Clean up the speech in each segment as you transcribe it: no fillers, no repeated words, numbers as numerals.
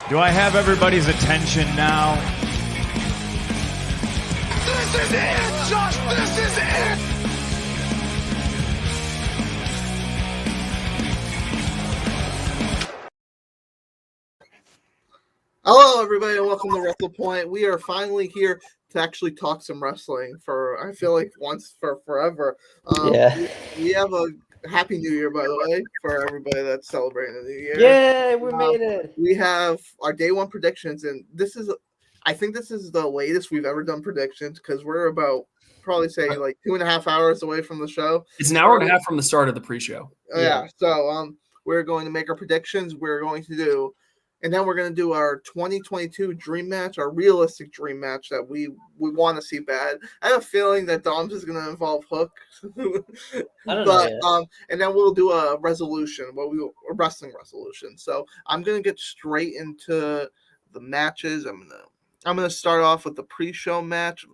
Do I have everybody's attention now? This is it, Josh! This is it! Hello, everybody, and welcome to Wrestle Point. We are finally here to actually talk some wrestling for, I feel like, once for forever. We have a Happy New Year, by the way, for everybody that's celebrating the New Year. Yeah, we made it. We have our day one predictions, and I think this is the latest we've ever done predictions because we're about probably say like 2.5 hours away from the show. It's an hour and a half from the start of the pre-show. Yeah. So we're going to make our predictions. And then we're going to do our 2022 dream match, our realistic dream match that we want to see bad. I have a feeling that Dom's is going to involve Hook. I don't know yet. And then we'll do a resolution, a wrestling resolution. So I'm going to get straight into the matches. I'm going to start off with the pre-show match.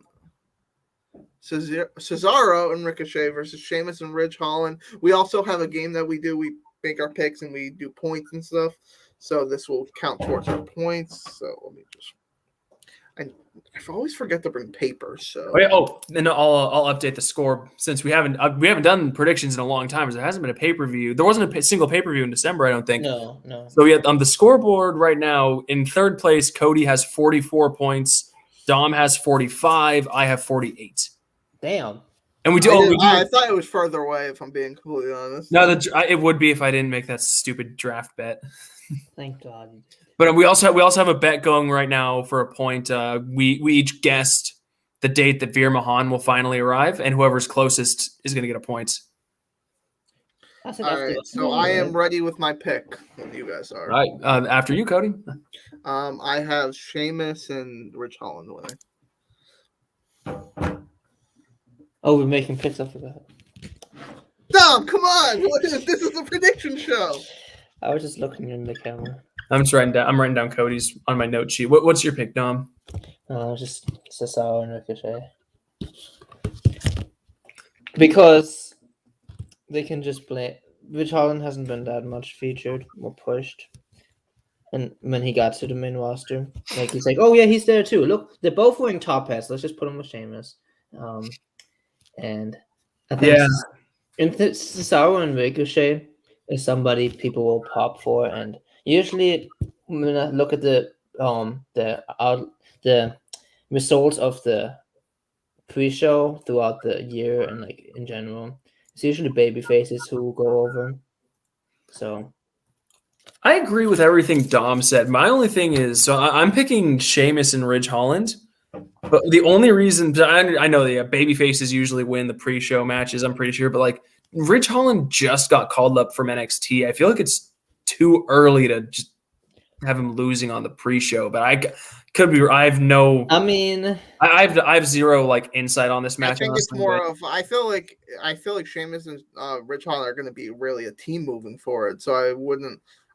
Cesaro and Ricochet versus Sheamus and Ridge Holland. We also have a game that we do. We make our picks and we do points and stuff. So this will count towards our points. So let me I always forget to bring paper. So then I'll update the score since we haven't done predictions in a long time. There hasn't been a pay-per-view. There wasn't a single pay-per-view in December, I don't think. No. So we have on the scoreboard right now. In third place, Cody has 44 points. Dom has 45. I have 48. Damn. And we do. I thought it was further away. If I'm being completely honest. No, it would be if I didn't make that stupid draft bet. Thank God. But we also have a bet going right now for a point. We each guessed the date that Veer Mahan will finally arrive, and whoever's closest is going to get a point. All right, so I am ready with my pick when you guys are. All right, after you, Cody. I have Sheamus and Ridge Holland winning. Oh, we're making picks up for that. Dom, come on! This is a prediction show. I was just looking in the camera. I'm writing down Cody's on my note sheet. What's your pick, Dom? Just Cesaro and Ricochet. Because they can just play. Ridge Holland hasn't been that much featured or pushed. And when he got to the main roster, like he's like, oh yeah, he's there too. Look, they're both wearing top hats. Let's just put him with Sheamus. And I think Cesaro and Ricochet is somebody people will pop for, and usually when I look at the results of the pre-show throughout the year and like in general, it's usually baby faces who go over. So I agree with everything Dom said. My only thing is, I'm picking Sheamus and Ridge Holland. But the only reason I know the baby faces usually win the pre-show matches, I'm pretty sure, but like Ridge Holland just got called up from NXT. I feel like it's too early to just have him losing on the pre-show, but I could be. I have no. I mean, I have zero like insight on this match. I think it's more of. I feel like Sheamus and Ridge Holland are going to be really a team moving forward. So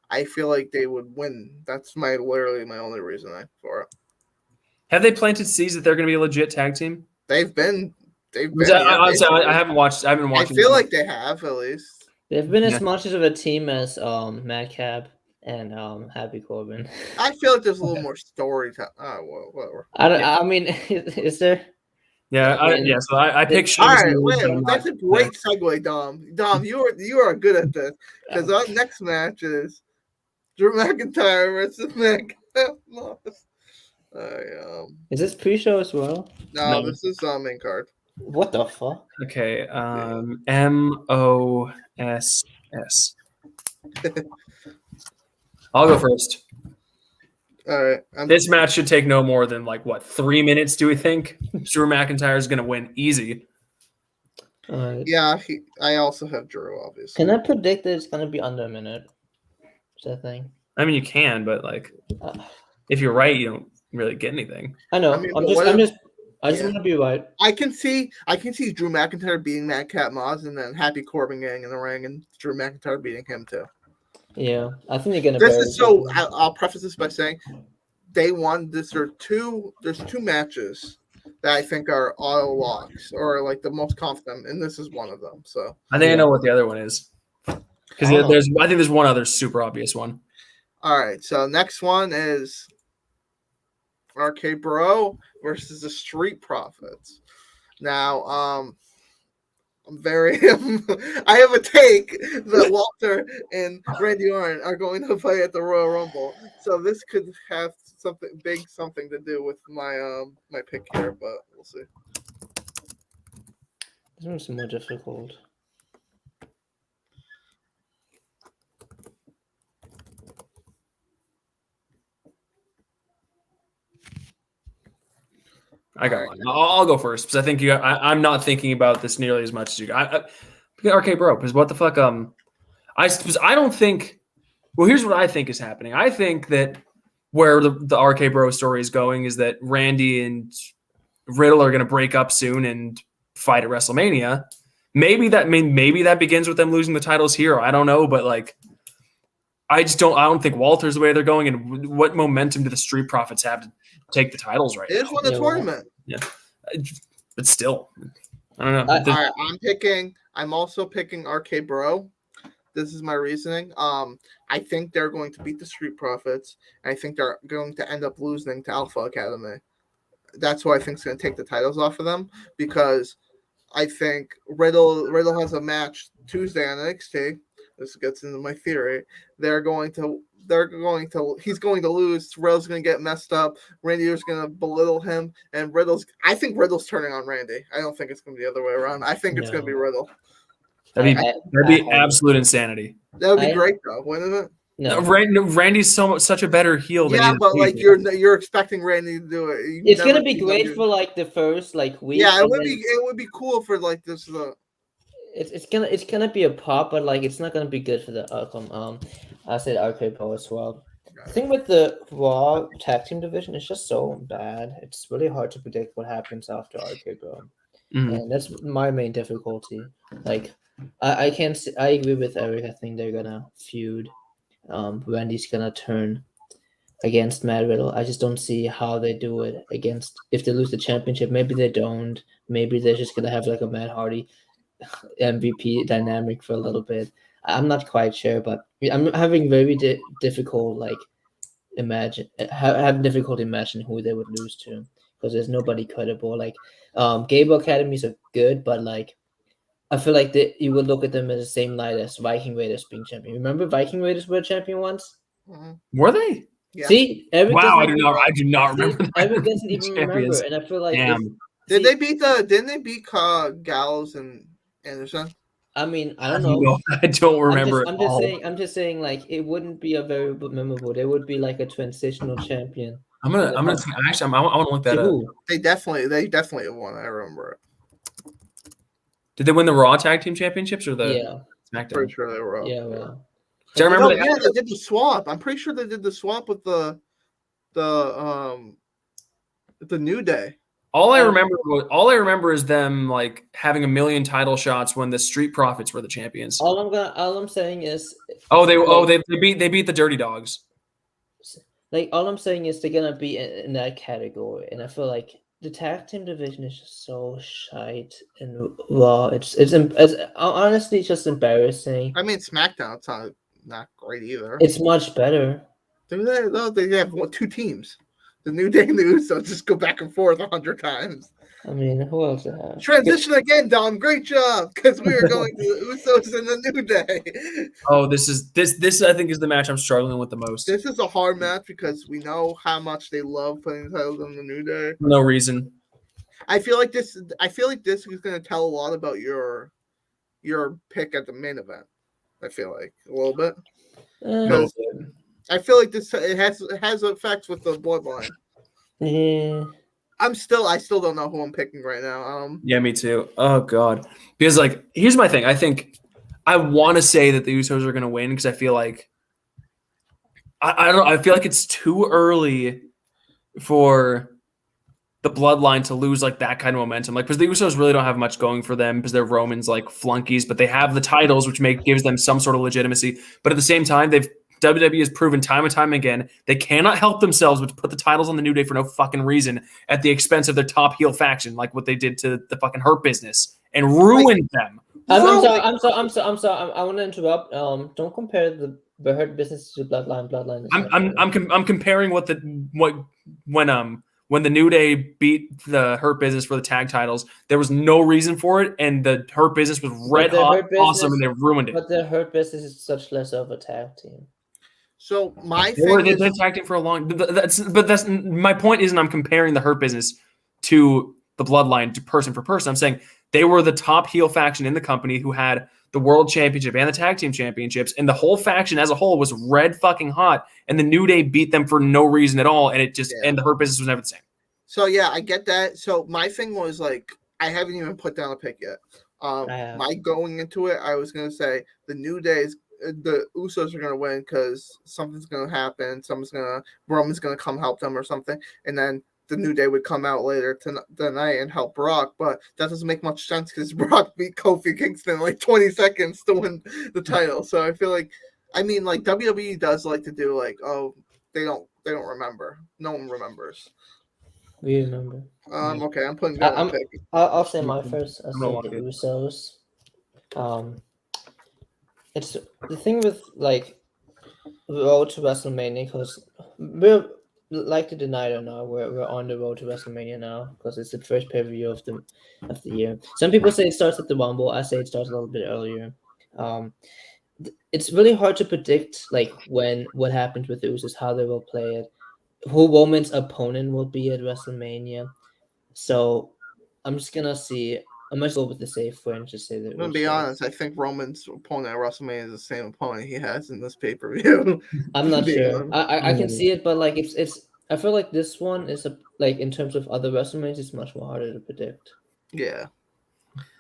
I feel like they would win. That's literally my only reason for it. Have they planted seeds that they're going to be a legit tag team? They've been. I haven't watched. I've been watching. I feel like they have at least. They've been as much of a team as Madcap and Happy Corbin. I feel like there's a little more story. Whatever. I mean, is there? Yeah, So I picked. All right, wait. That's a great segue, Dom. Dom, you are good at this because our next match is Drew McIntyre versus Nick. Is this pre-show as well? No, this is main card. What the fuck? Okay, MOSS. I'll go first. All right. This match should take no more than 3 minutes. Do we think Drew McIntyre is going to win easy? Yeah, I also have Drew. Obviously. Can I predict that it's going to be under a minute? Is that thing? I mean, you can, but if you're right, you don't really get anything. I know. I just want to be right. I can see Drew McIntyre beating Madcap Moss and then Happy Corbin getting in the ring and Drew McIntyre beating him too. Yeah, I think they're gonna. This is so. I'll preface this by saying, day one. There's two matches that I think are all locks or the most confident, and this is one of them. So I think I know what the other one is because I think there's one other super obvious one. All right, so next one is RK Bro versus the Street Profits. Now, I'm very. I have a take that Walter and Randy Orton are going to play at the Royal Rumble, so this could have something to do with my my pick here, but we'll see. This one's more difficult. I got one. I'll go first because I think I'm not thinking about this nearly as much as you. RK Bro, because what the fuck? I don't think. Well, here's what I think is happening. I think that where the RK Bro story is going is that Randy and Riddle are going to break up soon and fight at WrestleMania. Maybe that begins with them losing the titles here. I don't know, but like, I don't think Walter's the way they're going. And what momentum do the Street Profits have to take the titles right now? It is won the tournament. Yeah, but still, I don't know. All right, I'm also picking RK Bro. This is my reasoning. I think they're going to beat the Street Profits. I think they're going to end up losing to Alpha Academy. That's who I think is going to take the titles off of them, because I think Riddle has a match Tuesday on NXT. This gets into my theory. He's going to lose. Riddle's going to get messed up. Randy is going to belittle him, and I think Riddle's turning on Randy. I don't think it's going to be the other way around. I think it's going to be Riddle. That'd be absolute insanity. That would be great, though, wouldn't it? No, Randy's such a better heel. Yeah, but like you're expecting Randy to do it. It's gonna be great for like the first like week. Yeah, it would be cool for like this. It's gonna be a pop, but like it's not gonna be good for the outcome. I said RK Pro as well. The thing with the Raw tag team division is just so bad. It's really hard to predict what happens after RK Pro, and that's my main difficulty. Like I can't. I agree with Eric. I think they're gonna feud. Randy's gonna turn against Matt Riddle. I just don't see how they do it against. If they lose the championship, maybe they don't. Maybe they're just gonna have like a Matt Hardy MVP dynamic for a little bit. I'm not quite sure, but I'm having very difficult having difficulty imagining who they would lose to, because there's nobody credible. Like Gable Academies are good, but like I feel like you would look at them as the same light as Viking Raiders being champion. Remember Viking Raiders were champion once? Mm-hmm. Were they? Yeah. See, Eric I do not remember. Eric doesn't even remember, and I feel like didn't they beat Gallows and Anderson? I mean, I don't know. I don't remember. I'm just saying, like it wouldn't be a very memorable. They would be like a transitional champion. I want to look that up. They definitely won. I remember it. Did they win the Raw Tag Team Championships or the SmackDown? Pretty sure they were up. Yeah, well. Do I remember? They did the swap. I'm pretty sure they did the swap with the New Day. All I remember is them like having a million title shots when the Street Profits were the champions. All I'm saying is they beat the Dirty Dogs. Like all I'm saying is they're gonna be in that category, and I feel like the tag team division is just so shite and Raw. It's honestly just embarrassing. I mean, SmackDown's not great either. It's much better. They have two teams. The New Day and the Usos just go back and forth 100 times. I mean, who else? Transition again, Dom. Great job, because we are going to the Usos and the New Day. Oh, this I think is the match I'm struggling with the most. This is a hard match because we know how much they love putting the titles on the New Day. No reason. I feel like this is going to tell a lot about your pick at the main event. I feel like a little bit. I feel like it has effects with the bloodline. Yeah. I still don't know who I'm picking right now. Yeah, me too. Oh god. Because like here's my thing. I think I want to say that the Usos are going to win because I feel like I don't know. I feel like it's too early for the bloodline to lose like that kind of momentum. Like because the Usos really don't have much going for them because they're Roman's like flunkies, but they have the titles which gives them some sort of legitimacy. But at the same time, WWE has proven time and time again they cannot help themselves but to put the titles on the New Day for no fucking reason at the expense of their top heel faction, like what they did to the fucking Hurt Business and ruined them. I'm sorry. I want to interrupt. Don't compare the Hurt Business to Bloodline. Bloodline is I'm comparing when the New Day beat the Hurt Business for the tag titles, there was no reason for it, and the Hurt Business was red hot, awesome, and they ruined it. But the Hurt Business is such less of a tag team. So my They've thing is, been tag team for a long. That's my point. Isn't I'm comparing the Hurt Business to the Bloodline to person for person. I'm saying they were the top heel faction in the company who had the World Championship and the Tag Team Championships, and the whole faction as a whole was red fucking hot, and the New Day beat them for no reason at all, and it just and the Hurt Business was never the same. So yeah, I get that. So my thing was like, I haven't even put down a pick yet. My going into it, I was gonna say the New Day's, the Usos are gonna win because something's gonna happen. Roman's gonna come help them or something, and then the New Day would come out later tonight and help Brock, but that doesn't make much sense because Brock beat Kofi Kingston in like 20 seconds to win the title. So I feel like, I mean, like WWE does like to do like, oh, they don't remember. No one remembers. We remember. Okay, I'm putting down a pick. I'll say my first. I'll say the Usos. It's the thing with like Road to WrestleMania because we're like to deny it or not, we're on the road to WrestleMania now because it's the first pay-per-view of the year. Some people say it starts at the Rumble. I say it starts a little bit earlier. It's really hard to predict like what happens with the Usos, how they will play it, who Roman's opponent will be at WrestleMania. So I'm just gonna go with the safe way and just say that. I'm gonna be honest. I think Roman's opponent at WrestleMania is the same opponent he has in this pay-per-view. I'm not sure. I can see it, but like it's. I feel like this one is like in terms of other WrestleManias, it's much more harder to predict. Yeah.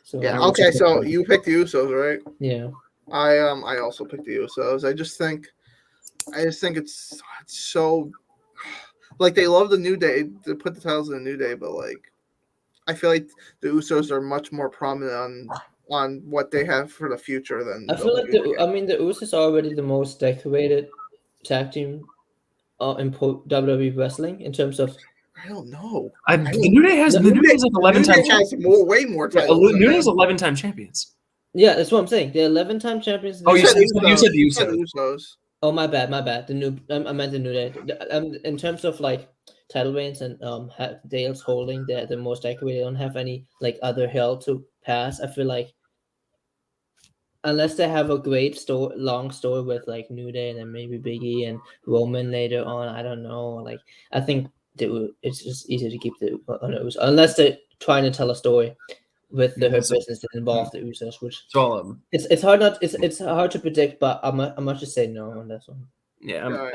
So yeah. Okay. So you picked the Usos, right? Yeah. I also picked the Usos. I just think it's so like they love the New Day to put the titles in the New Day, but like I feel like the Usos are much more prominent on what they have for the future than I feel like the Usos are already the most decorated tag team in WWE wrestling in terms of. I don't know. The New Day has 11 times. Way more titles. New Day has 11-time champions. Yeah, that's what I'm saying. They're 11-time champions. Oh, you said the Usos. Oh, my bad. I meant the New Day. In terms of like title reigns and Dale's holding, they're the most accurate. They don't have any like other hill to pass. I feel like unless they have a great long story with like New Day and then maybe Big E and Roman later on, I don't know. Like I think it's just easier to keep the Usos unless they're trying to tell a story with the Hurt Business that involve the Usos, which it's hard to predict, but I must just say no on this one. Yeah,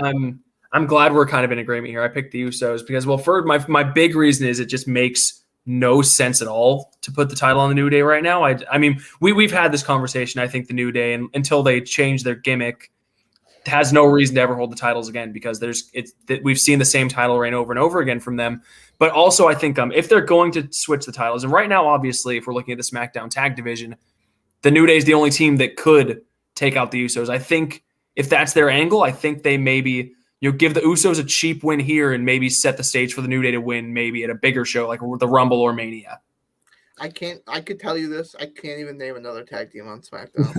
I'm glad we're kind of in agreement here. I picked the Usos because, well, for my big reason is it just makes no sense at all to put the title on the New Day right now. I mean, we've had this conversation. I think the New Day, and until they change their gimmick, has no reason to ever hold the titles again because we've seen the same title reign over and over again from them. But also, I think if they're going to switch the titles, and right now, obviously, if we're looking at the SmackDown Tag Division, the New Day is the only team that could take out the Usos. I think if that's their angle, I think they maybe give the Usos a cheap win here and maybe set the stage for the New Day to win maybe at a bigger show like the Rumble or Mania. I could tell you this. I can't even name another tag team on SmackDown.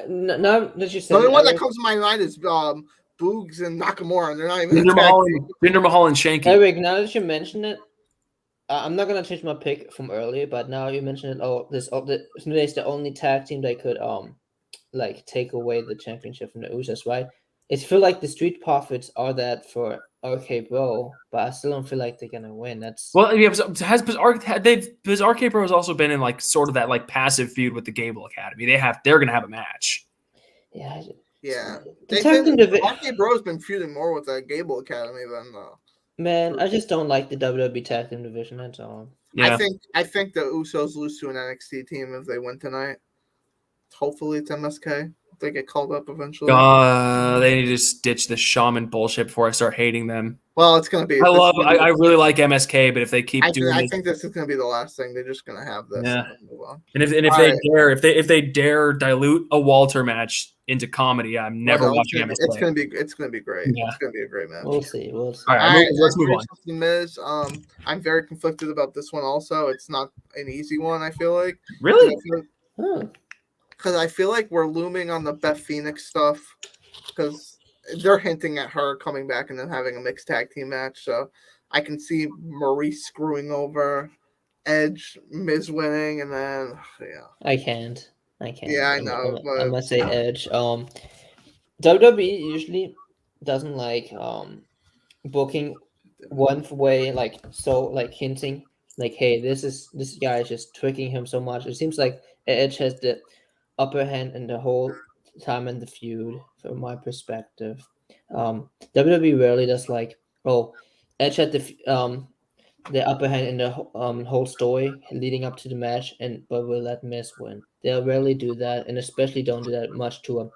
Now that you said the only one that comes to my mind is Boogs and Nakamura, and they're not even Jinder Mahal and Shanky. Eric, now that you mention it, I'm not gonna change my pick from earlier, but now you mentioned it. The New Day is the only tag team that could like take away the championship from the Usos, right? It feel like the Street Profits are that for RK Bro, but I still don't feel like they're gonna win. That's because RK Bro has also been in like sort of that like passive feud with the Gable Academy. They're gonna have a match. Yeah. RK Bro's been feuding more with the Gable Academy than Man, I just don't like the WWE tag team division. That's all. Yeah. I think the Usos lose to an NXT team if they win tonight. Hopefully it's MSK. They get called up eventually. They need to ditch the shaman bullshit before I start hating them. Well, it's gonna be. I really like MSK, but if they keep doing, I think this is gonna be the last thing. They're just gonna have this. Yeah. And if they dare dilute a Walter match into comedy, I'm never watching MSK. It's gonna be great. Yeah. It's gonna be a great match. We'll see. All right, let's move on. The Miz. I'm very conflicted about this one. Also, it's not an easy one. I feel like. Really. Huh. Because I feel like we're looming on the Beth Phoenix stuff. Because they're hinting at her coming back and then having a mixed tag team match. So I can see Maurice screwing over Edge, Miz winning, and then I can't. Yeah, I know, I but must say Edge. WWE usually doesn't like booking one way, like so, like hinting, like, hey, this guy is just tricking him so much. It seems like Edge has the upper hand in the whole time in the feud, from my perspective. WWE rarely does like, oh, Edge had the upper hand in the whole story leading up to the match, but will let Miz win. They'll rarely do that, and especially don't do that much to a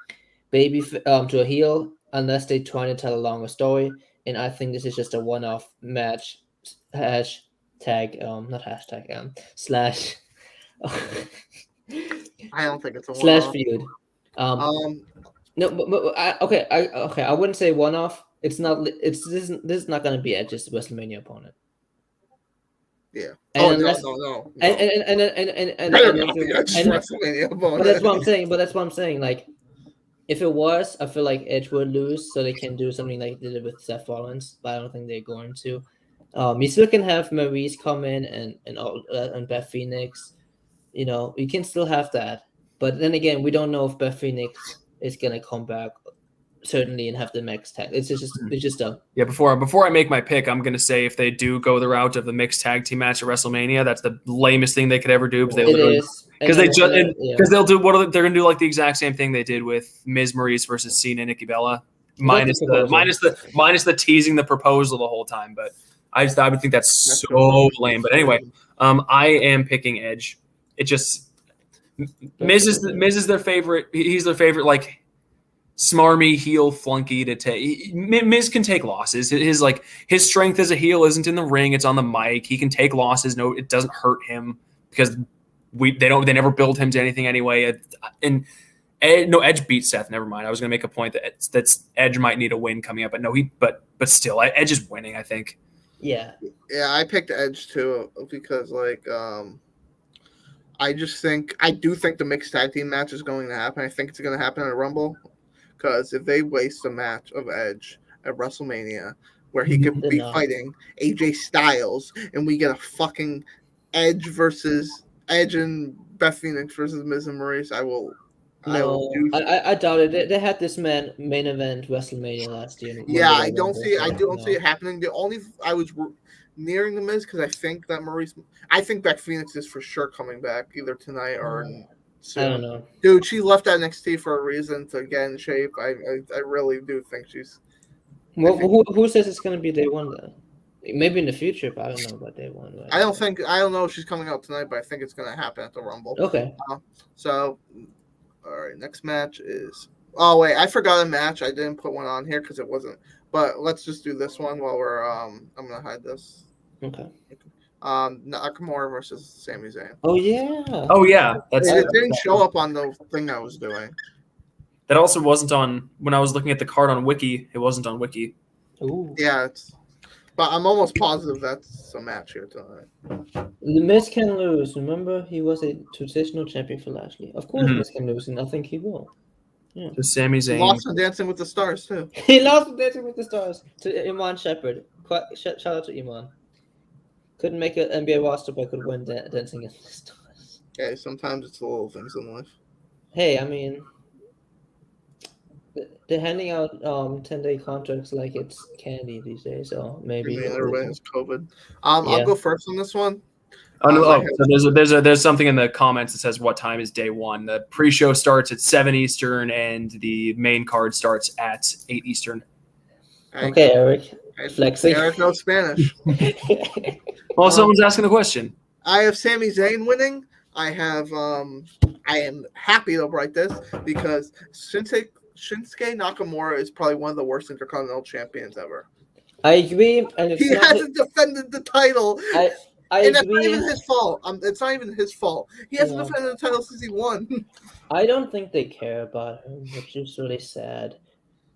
to a heel unless they're trying to tell a longer story. And I think this is just a one-off match. Hashtag not hashtag slash I don't think it's a slash one-off. feud. Um, No, but I wouldn't say one-off. It's not. This is not going to be Edge's WrestleMania opponent. yeah. And No. And Better not be Edge's WrestleMania opponent. But that's what I'm saying. But that's what I'm saying. Like, if it was, I feel like Edge would lose, so they can do something like they did with Seth Rollins. But I don't think they're going to. You still can have Maurice come in and Beth Phoenix. You know, you can still have that. But then again, we don't know if Beth Phoenix is gonna come back certainly and have the mixed tag. It's just a Yeah, before I make my pick, I'm gonna say if they do go the route of the mixed tag team match at WrestleMania, that's the lamest thing they could ever do because they'll do they're gonna do like the exact same thing they did with Miz Maurice versus Cena and Nikki Bella, minus the teasing the proposal the whole time. But I would think that's so lame. But anyway, I am picking Edge. It just Miz is their favorite. He's their favorite like smarmy heel flunky to take. Miz can take losses. His strength as a heel isn't in the ring; it's on the mic. He can take losses. No, it doesn't hurt him because they never build him to anything anyway. Edge beat Seth. Never mind. I was going to make a point that Edge might need a win coming up, but still, Edge is winning. I think. Yeah. Yeah, I picked Edge too because I do think the mixed tag team match is going to happen. I think it's going to happen at a Rumble. Because if they waste a match of Edge at WrestleMania where he could be fighting AJ Styles and we get a fucking Edge and Beth Phoenix versus Miz and Maurice, I doubt it. They had this main event WrestleMania last year. Yeah, I don't see it happening. The only I was nearing the Miz because I think Beth Phoenix is for sure coming back either tonight or soon. I don't know. Dude, she left NXT for a reason to get in shape. I really do think she's. Well, who says it's going to be day one then? Maybe in the future, but I don't know about day one. Right? I don't know if she's coming out tonight, but I think it's going to happen at the Rumble. Okay. So, all right, next match is. Oh wait, I forgot a match. I didn't put one on here because it wasn't. But let's just do this one while we're. I'm gonna hide this. Okay. Nakamura versus Sami Zayn. Oh yeah. It didn't show up on the thing I was doing. That also wasn't on when I was looking at the card on Wiki. It wasn't on Wiki. Ooh. Yeah, but I'm almost positive that's a match here tonight. The Miz can lose. Remember, he was a traditional champion for Lashley. Of course, Miz can lose, and I think he will. Yeah. To Sami Zayn. He lost on Dancing with the Stars too. He lost on Dancing with the Stars to Iman Shepherd. Shout out to Iman. Couldn't make an NBA roster, but could win Dancing with the Stars. Yeah, sometimes it's the little things in life. Hey, I mean, they're handing out 10-day contracts like it's candy these days, so maybe everybody has COVID. I'll go first on this one. So there's something in the comments that says what time is day one. The pre-show starts at 7 Eastern and the main card starts at 8 Eastern. Okay, Eric. Flexing. Eric knows Spanish. Well, someone's asking the question. I have Sami Zayn winning. I am happy to write this because Shinsuke Nakamura is probably one of the worst Intercontinental champions ever. I agree, and he hasn't defended the title. I and agree. that's not even his fault. It's not even his fault. He hasn't defended the title since he won. I don't think they care about him, which is really sad.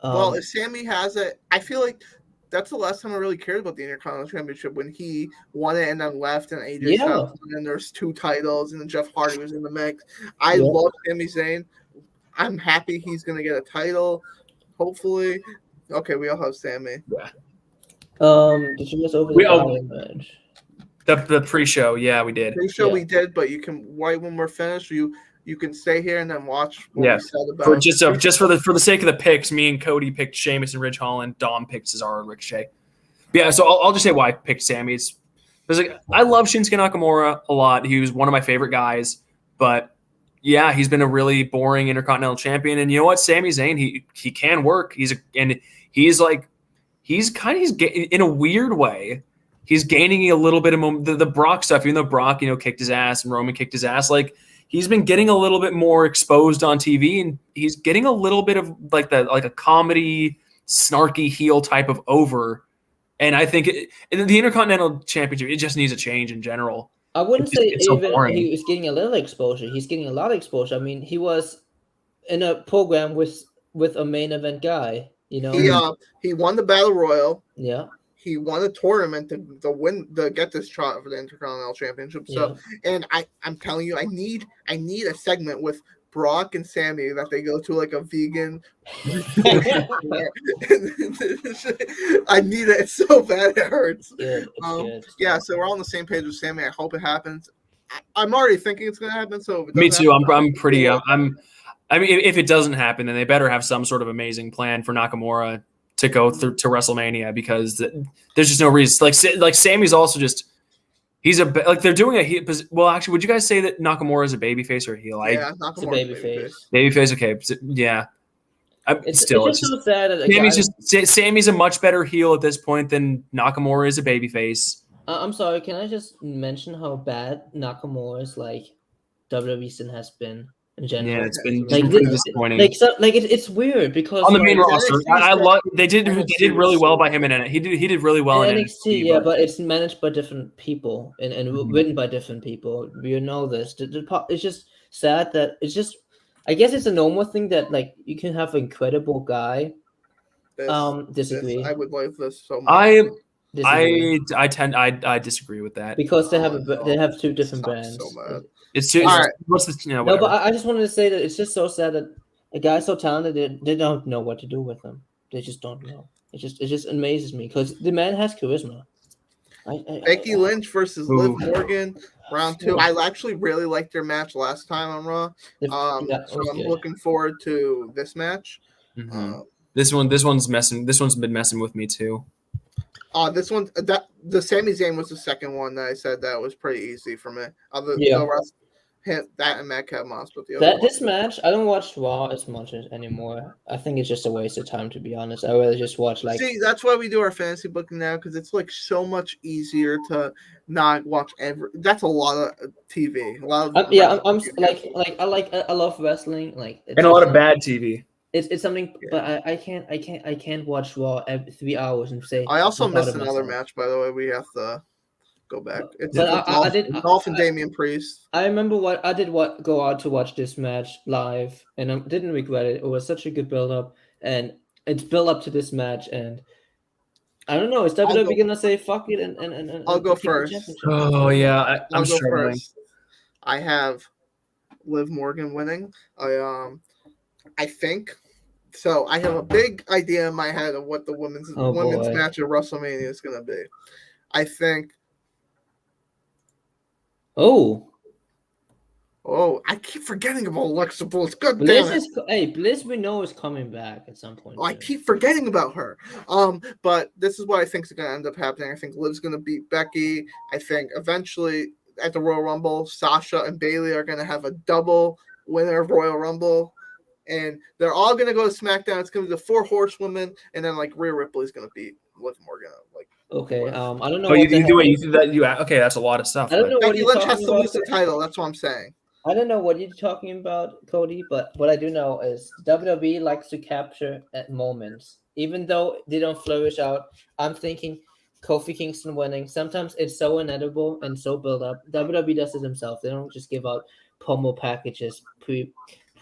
Well, if Sammy has it, I feel like that's the last time I really cared about the Intercontinental Championship, when he won it and then left, and AJ Yeah. Styles, and then there's 2 titles, and then Jeff Hardy was in the mix. I Yeah. love Sami Zayn. I'm happy he's gonna get a title, hopefully. Okay, we all have Sami. Did you guys over the Barrier match? The pre-show, yeah, we did. Pretty sure we did, but you can right when we're finished, you can stay here and then watch what we said about. For just for the sake of the picks, me and Cody picked Sheamus and Ridge Holland. Dom picked Cesaro and Ricochet. But yeah, so I'll just say why I picked Sami. It's like I love Shinsuke Nakamura a lot. He was one of my favorite guys, but yeah, he's been a really boring Intercontinental Champion. And you know what, Sami Zayn, he can work. He's in a weird way. He's gaining a little bit of the Brock stuff, even though Brock, kicked his ass and Roman kicked his ass. Like, he's been getting a little bit more exposed on TV, and he's getting a little bit of like a comedy, snarky heel type of over. And I think in the Intercontinental Championship, it just needs a change in general. I wouldn't say it's so even boring. he was getting a little exposure. He's getting a lot of exposure. I mean, he was in a program with a main event guy. He won the Battle Royal. Yeah. He won a tournament to win get this shot for the Intercontinental Championship. So, and I'm telling you, I need a segment with Brock and Sami that they go to like a vegan. I need it so bad it hurts. Good. Yeah, so we're all on the same page with Sami. I hope it happens. I'm already thinking it's going to happen. So me too. I'm pretty. I mean, if it doesn't happen, then they better have some sort of amazing plan for Nakamura to go through to WrestleMania, because there's just no reason. Like Sami's also just they're doing a well, actually, would you guys say that Nakamura is a babyface or a heel? Yeah, It's a babyface. Babyface, okay, yeah. It's just so sad that Sami's a much better heel at this point than Nakamura is a babyface. I'm sorry, can I just mention how bad Nakamura's WWE scene has been in general? Yeah, it's been pretty disappointing. It's weird because on the main roster, I love they did really well by him in NXT. He did really well in NXT. Yeah, but it's managed by different people and written by different people. We know this. It's just sad that it's just. I guess it's a normal thing that you can have an incredible guy. Disagree. I would like this so much. I disagree with that because they have 2 different brands. So it's too. All right. What's the no? But I just wanted to say that it's just so sad that a guy so talented they don't know what to do with him. They just don't know. It just amazes me because the man has charisma. Becky Lynch versus Liv Morgan, round 2. I actually really liked their match last time on Raw. So I'm looking forward to this match. Mm-hmm. This one's messing. This one's been messing with me too. The Sami Zayn was the second one that I said that was pretty easy for me. The rest, that and Madcap Moss, but this match, I don't watch Raw as much anymore. I think it's just a waste of time, to be honest. I rather just watch See, that's why we do our fantasy booking now, because it's so much easier to not watch That's a lot of TV. A lot of I love wrestling. And a lot of bad TV. It's something, but I can't watch Raw every 3 hours and say. I also missed another match, by the way. We have to go back. It's Dolph and Damian Priest. I remember go out to watch this match live, and I didn't regret it. It was such a good build up, and it's built up to this match, and I don't know. Is WWE gonna say fuck it and I'll go first. Oh yeah, I'm struggling. First. I have Liv Morgan winning. I think so. I have a big idea in my head of what the women's match at WrestleMania is going to be. I think. Oh, I keep forgetting about Alexa Bliss. God damn it. Bliss we know is coming back at some point. I keep forgetting about her. But this is what I think is going to end up happening. I think Liv's going to beat Becky. I think eventually at the Royal Rumble, Sasha and Bayley are going to have a double winner of Royal Rumble. And they're all going to go to SmackDown. It's going to be the 4 horsewomen, and then Rhea Ripley's going to beat Liv Morgan. Okay, I don't know. Oh, you do that. Okay, that's a lot of stuff. I don't know what Becky Lynch has to lose the title. That's what I'm saying. I don't know what you're talking about, Cody, but what I do know is WWE likes to capture at moments, even though they don't flourish out. I'm thinking Kofi Kingston winning. Sometimes it's so inedible and so built up. WWE does it themselves. They don't just give out promo packages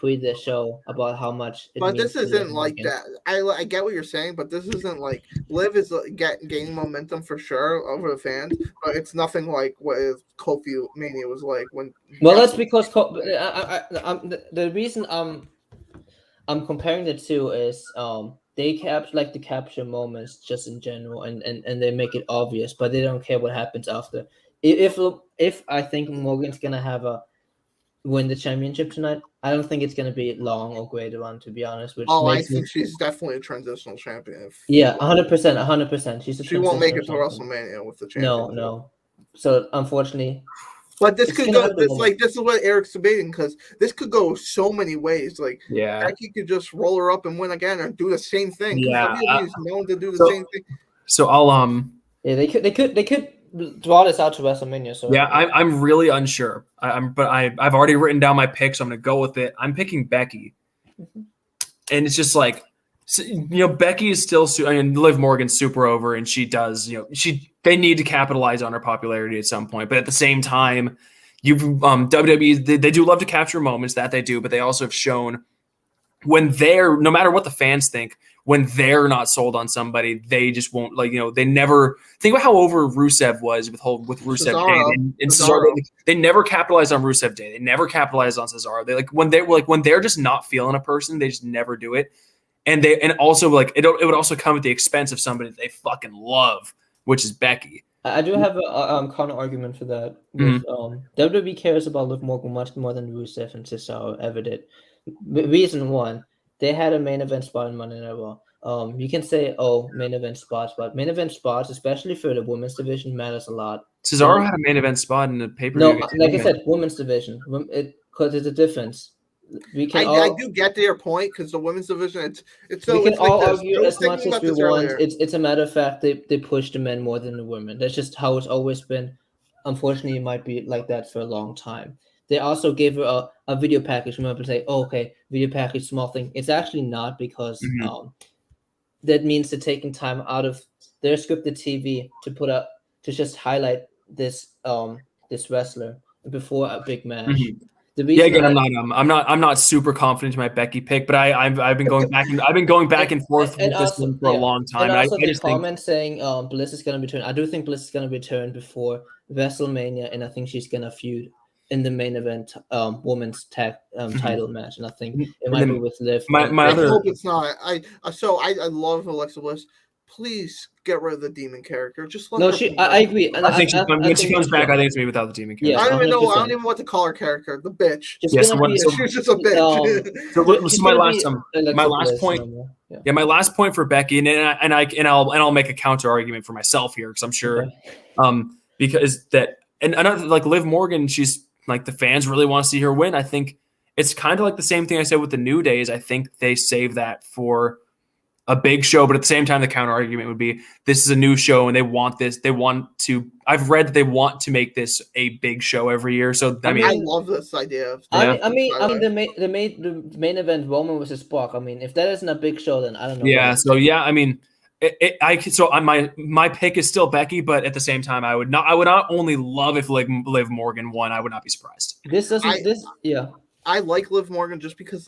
the show about how much it But means this to Liv isn't like Morgan. that. I get what you're saying, but this isn't like Liv is gaining momentum for sure over the fans, but it's nothing like what Kofi Mania was like when. Well, that's because the reason I'm comparing the two is they like to capture moments just in general, and they make it obvious, but they don't care what happens after. If I think Morgan's gonna win the championship tonight, I don't think it's gonna be long or great run, to be honest. Which I think she's definitely a transitional champion. 100%. She's she won't make it to champion. WrestleMania with the championship. No. So unfortunately. But this could go. This is what Eric's debating because this could go so many ways. Like, Becky could just roll her up and win again, or do the same thing. Yeah, WWE is known to do the same thing. So I'll they could draw this out to WrestleMania. So I'm really unsure. I've already written down my pick, so I'm gonna go with it. I'm picking Becky, and it's just like, Becky is still. Liv Morgan's super over, and she does. They need to capitalize on her popularity at some point, but at the same time, WWE they do love to capture moments that they do, but they also have shown when no matter what the fans think, when they're not sold on somebody, they just won't they never think about how over Rusev was with Rusev Day and Cesaro. They never capitalized on Rusev Day. They never capitalized on Cesaro. They when they're just not feeling a person, they just never do it. And also it would also come at the expense of somebody that they fucking love, which is Becky. I do have a counter argument for that. WWE cares about Liv Morgan much more than Rusev and Cesaro ever did. Reason one, they had a main event spot in Monday Night Raw. You can say, main event spots, but main event spots, especially for the women's division, matters a lot. Cesaro had a main event spot in the pay-per-view. No, like I said, women's division. Because there's a difference. I do get to your point because the women's division, it's so. We can all argue as much as we want. It's a matter of fact they push the men more than the women. That's just how it's always been. Unfortunately, it might be like that for a long time. They also gave her a video package. Remember, say, video package, small thing. It's actually not because that means they're taking time out of their scripted TV to just highlight this wrestler before a big match. I'm not super confident in my Becky pick, but I've been going back and forth with this one for a long time. And also the comment saying Bliss is going to return. I do think Bliss is going to return before WrestleMania, and I think she's going to feud in the main event women's tag title match, and I think it might be with Liv. I hope it's not. I love Alexa Bliss. Please get rid of the demon character. Just let I agree. And I think when she comes back, I think it's me without the demon character. Yeah, I don't even know. I don't even want to call her character. The bitch. She's just a bitch. So my last point. My last point for Becky, and I'll make a counter argument for myself here because I'm sure, because that and another like Liv Morgan, she's like the fans really want to see her win. I think it's kind of like the same thing I said with the New Days. I think they save that for a big show, but at the same time, the counter argument would be this is a new show and they want this. I've read that they want to make this a big show every year. So I love this idea. The main event Roman versus Brock. I mean, if that isn't a big show, then I don't know. Yeah. So yeah, I mean, my pick is still Becky, but at the same time, I would not only love if Liv Morgan won. I would not be surprised. I like Liv Morgan just because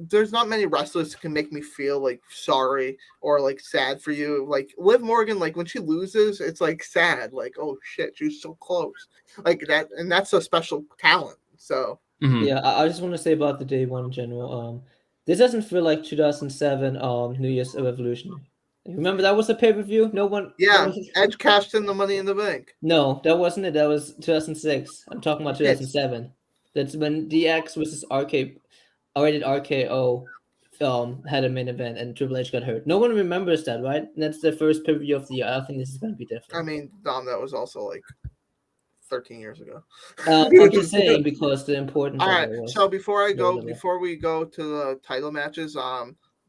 there's not many wrestlers that can make me feel like sorry or like sad for you. Like Liv Morgan, like when she loses, it's like sad. Like, oh shit, she's so close. Like that, and that's a special talent. So yeah, I just want to say about the day one in general. This doesn't feel like 2007 New Year's Revolution. Remember that was a pay-per-view? No one. Yeah, Edge cashed in the Money in the Bank. No, that wasn't it. That was 2006. I'm talking about 2007. That's when DX versus RKO had a main event and Triple H got hurt. No one remembers that, right? And that's the first pay-per-view of the year. I think this is going to be different. I mean, Dom, that was also like 13 years ago. I'm just saying because the important. All right. So before we go to the title matches,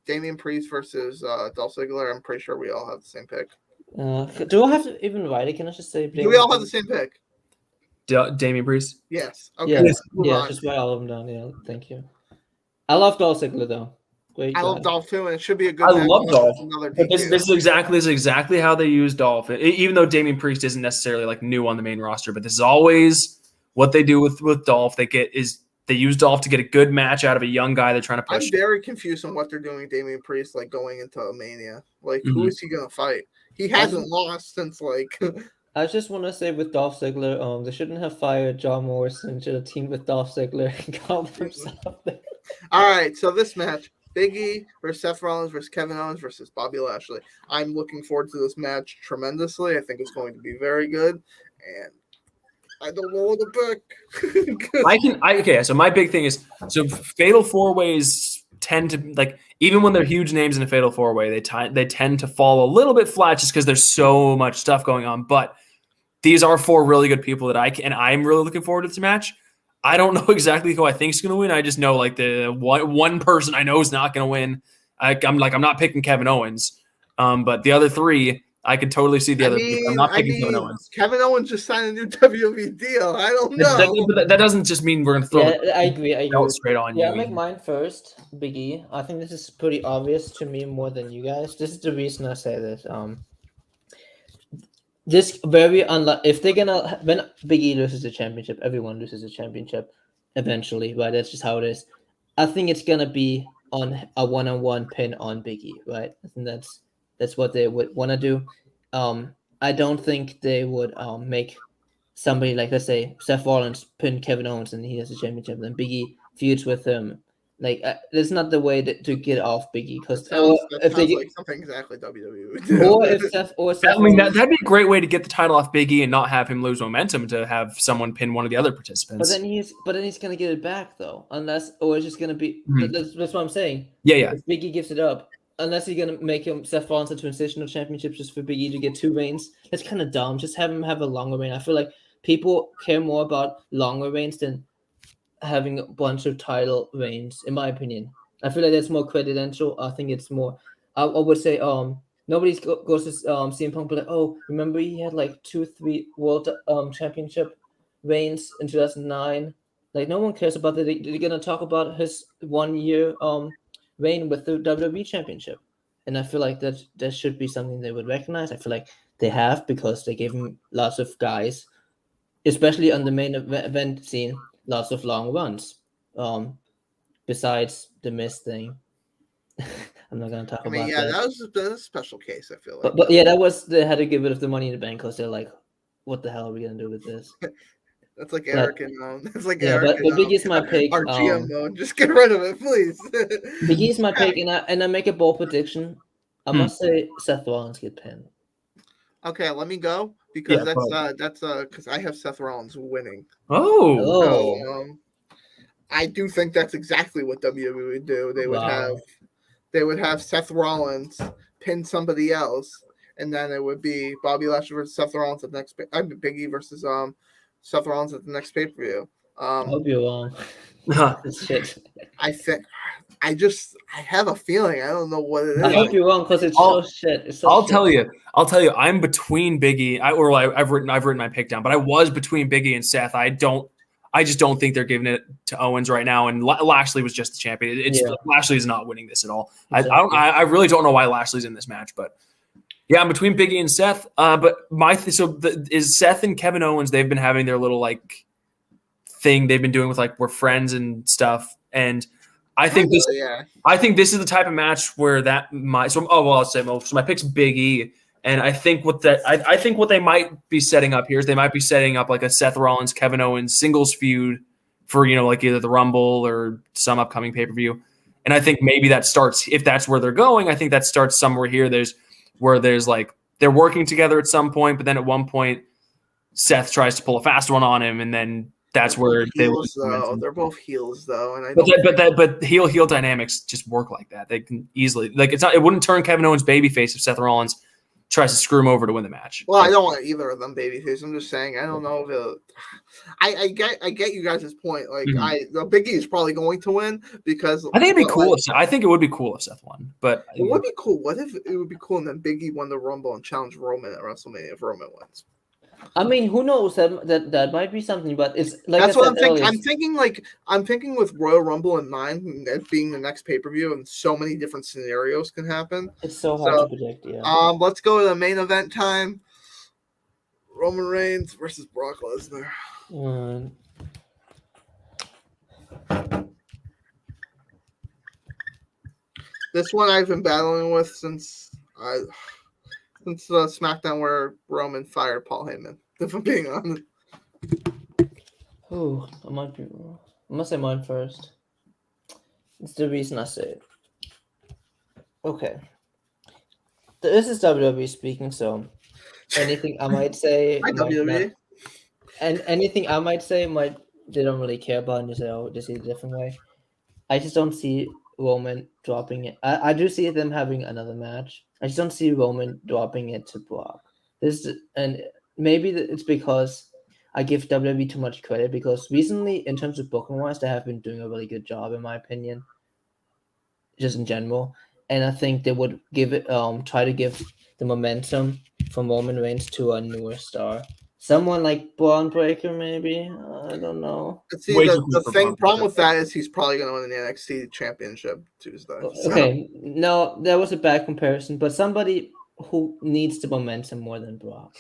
Damian Priest versus Dolph Ziggler. I'm pretty sure we all have the same pick. Do I have to even write it? Can I just say? Do we all have the same pick? Damian Priest. Yes. Okay. Yeah. Just write all of them down. Yeah. Thank you. I love Dolph Ziggler though. I love Dolph too, and it should be a good. I love Dolph. This is exactly how they use Dolph. Even though Damian Priest isn't necessarily like new on the main roster, but this is always what they do with Dolph. They used Dolph to get a good match out of a young guy they're trying to push. I'm very confused on what they're doing with Damian Priest, like going into Mania. Like, who is he gonna fight? He hasn't lost since like. I just want to say with Dolph Ziggler, they shouldn't have fired John Morrison. Should have teamed with Dolph Ziggler and called himself there. All right, so this match: Big E versus Seth Rollins versus Kevin Owens versus Bobby Lashley. I'm looking forward to this match tremendously. I think it's going to be very good, and I don't know what to pick. Okay, so my big thing is, so fatal four ways tend to, like, even when they're huge names in a fatal four way, they tend to fall a little bit flat just because there's so much stuff going on. But these are four really good people that I'm really looking forward to this match. I don't know exactly who I think is going to win. I just know like the one person I know is not going to win. I'm not picking Kevin Owens, but the other three I could totally see the other. I'm not picking Kevin Owens. Kevin Owens just signed a new WWE deal. I don't know. That doesn't just mean we're going to throw. Yeah, I agree. Straight on you. Yeah, I'll make mine first. Big E. I think this is pretty obvious to me more than you guys. This is the reason I say this. This very unlikely. If they're gonna, when Big E loses the championship, everyone loses the championship eventually, right? That's just how it is. I think it's gonna be on a one-on-one pin on Big E, right? I think that's what they would want to do. I don't think they would make somebody like, let's say, Seth Rollins pin Kevin Owens and he has the championship, and then Big E feuds with him. Like, that's not the way to get off Big E, because if they like something exactly WWE would do. Or if Seth I mean, that'd be a great way to get the title off Big E and not have him lose momentum, to have someone pin one of the other participants. But then he's gonna get it back though, unless, or it's just gonna be. That's what I'm saying. Yeah. If Big E gives it up, unless he's gonna make him Seth Rollins a transitional championship just for Big E to get 2 reigns, that's kind of dumb. Just have him have a longer reign. I feel like people care more about longer reigns than having a bunch of title reigns, in my opinion. I feel like that's more credential. I think it's more. I would say nobody goes to CM Punk, but like, oh, remember he had like 2-3 world championship reigns in 2009. Like, no one cares about that. They're gonna talk about his 1 year reign with the WWE championship, and I feel like that should be something they would recognize. I feel like they have, because they gave him lots of guys, especially on the main event scene, lots of long runs. Besides the Miz thing, I'm not gonna talk about that. Yeah, that was a special case. I feel like, but yeah, that was, they had to get rid of the Money in the Bank because they're like, what the hell are we gonna do with this? That's like Eric and that's like yeah, Eric. But Big E's my pick. Our GM mode, just get rid of it, please. Big E's my pick, and I make a bold prediction. I must say Seth Rollins get pinned. Okay, let me go, because that's because I have Seth Rollins winning. Oh. So, I do think that's exactly what WWE would do. They would have Seth Rollins pin somebody else, and then it would be Bobby Lashley versus Seth Rollins at the next. Big E versus Seth Rollins at the next pay-per-view. I hope you're wrong. Shit. I have a feeling. I don't know what it is. I hope you're wrong, because it's so shit. I'll tell you. I'm between Big E. I've written my pick down, but I was between Big E and Seth. I just don't think they're giving it to Owens right now. And Lashley was just the champion. Lashley is not winning this at all. Exactly. I really don't know why Lashley's in this match, but yeah, I'm between Big E and Seth. But is Seth and Kevin Owens? They've been having their little like thing they've been doing with like, we're friends and stuff. And I think this is the type of match where so my pick's Big E. And I think what they might be setting up here is they might be setting up like a Seth Rollins, Kevin Owens singles feud for, like either the Rumble or some upcoming pay-per-view. And I think maybe that starts, if that's where they're going, I think that starts somewhere here. There's like, they're working together at some point, but then at one point Seth tries to pull a fast one on him, and then that's where they're both heels though, and but heel dynamics just work like that. They can easily, like, it wouldn't turn Kevin Owens babyface if Seth Rollins tries to screw him over to win the match. Well, I don't want either of them babyface. I'm just saying, I don't know if I get you guys' point. Like, the Big E is probably going to win, because I think it'd be cool. I think it would be cool if Seth won, but it would be cool. What if it would be cool and then Big E won the Rumble and challenged Roman at WrestleMania if Roman wins? I mean, who knows? That might be something, but it's like that's what I'm thinking. I'm thinking with Royal Rumble in mind, it being the next pay-per-view, and so many different scenarios can happen. It's so hard to predict. Yeah. Let's go to the main event time. Roman Reigns versus Brock Lesnar. This one I've been battling with since the SmackDown where Roman fired Paul Heyman. If I'm being honest. Ooh, I might be wrong. I must say mine first. It's the reason I say it. Okay. This is WWE speaking, so anything I might say Hi, WWE. and anything I might say they don't really care about and just say, oh, they see it a different way. I just don't see Roman dropping it. I do see them having another match. I just don't see Roman dropping it to Brock. And maybe it's because I give WWE too much credit because recently, in terms of booking wise, they have been doing a really good job, in my opinion, just in general. And I think they would try to give the momentum from Roman Reigns to a newer star. Someone like Braun Breaker, maybe. I don't know. See, the problem with that is he's probably going to win the NXT Championship Tuesday. So. Okay, no, that was a bad comparison, but somebody who needs the momentum more than Brock,